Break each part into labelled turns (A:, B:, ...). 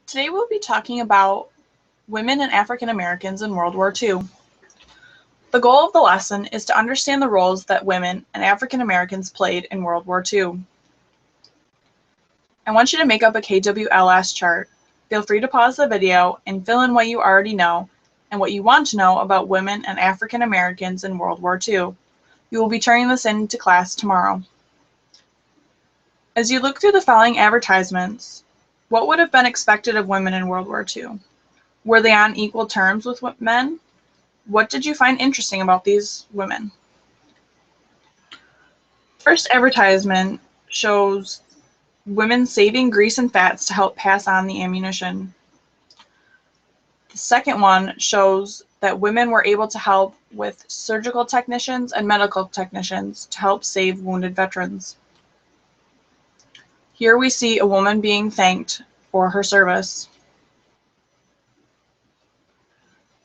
A: Today we'll be talking about women and African Americans in World War II. The goal of the lesson is to understand the roles that women and African Americans played in World War II. I want you to make up a KWLS chart. Feel free to pause the video and fill in what you already know and what you want to know about women and African Americans in World War II. We will be turning this into class tomorrow. As you look through the following advertisements, what would have been expected of women in World War II? Were they on equal terms with men? What did you find interesting about these women? First advertisement shows women saving grease and fats to help pass on the ammunition. The second one shows that women were able to help with surgical technicians and medical technicians to help save wounded veterans. Here we see a woman being thanked for her service.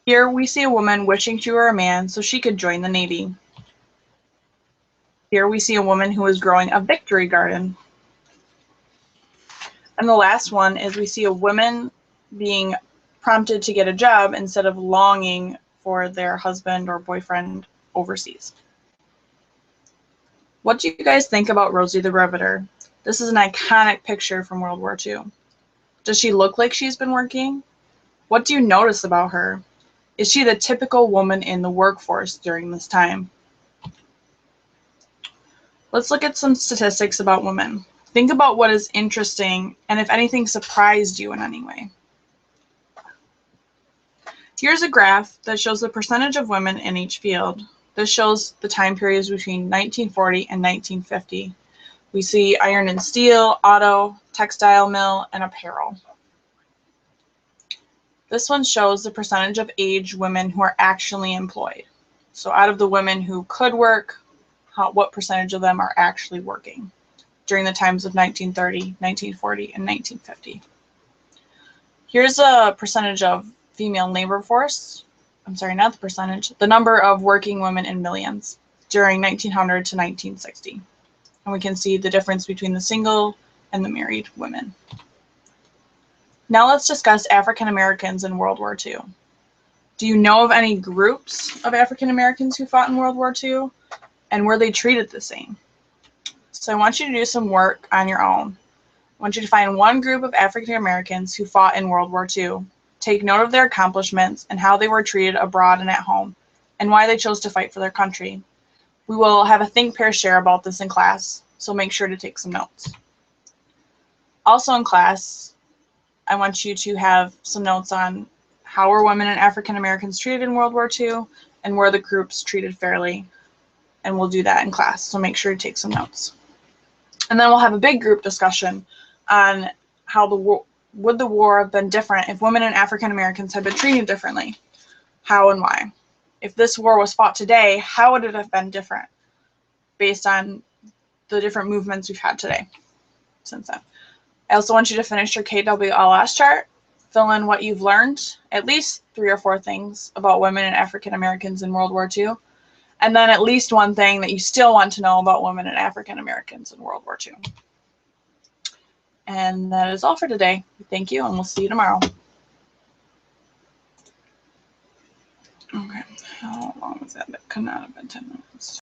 A: Here we see a woman wishing she were a man so she could join the Navy. Here we see a woman who is growing a victory garden. And the last one is we see a woman being prompted to get a job instead of longing for their husband or boyfriend overseas. What do you guys think about Rosie the Riveter? This is an iconic picture from World War II. Does she look like she's been working? What do you notice about her? Is she the typical woman in the workforce during this time? Let's look at some statistics about women. Think about what is interesting and if anything surprised you in any way. Here's a graph that shows the percentage of women in each field. This shows the time periods between 1940 and 1950. We see iron and steel, auto, textile mill, and apparel. This one shows the percentage of age women who are actually employed. So out of the women who could work, what percentage of them are actually working during the times of 1930, 1940, and 1950. Here's a percentage of female labor force. I'm sorry, not the percentage, the number of working women in millions during 1900 to 1960. And we can see the difference between the single and the married women. Now let's discuss African Americans in World War II. Do you know of any groups of African Americans who fought in World War II? And were they treated the same? So I want you to do some work on your own. I want you to find one group of African Americans who fought in World War II. Take note of their accomplishments and how they were treated abroad and at home, and why they chose to fight for their country. We will have a think, pair, share about this in class, so make sure to take some notes. Also in class, I want you to have some notes on how were women and African Americans treated in World War II, and were the groups treated fairly. And we'll do that in class, so make sure to take some notes. And then we'll have a big group discussion on how would the war have been different if women and African Americans had been treated differently? How and why? If this war was fought today, how would it have been different based on the different movements we've had today since then? I also want you to finish your KWLS chart, fill in what you've learned, at least 3 or 4 things about women and African Americans in World War II, and then at least one thing that you still want to know about women and African Americans in World War II. And that is all for today. Thank you, and we'll see you tomorrow. Okay, how long was that? That could not have been 10 minutes.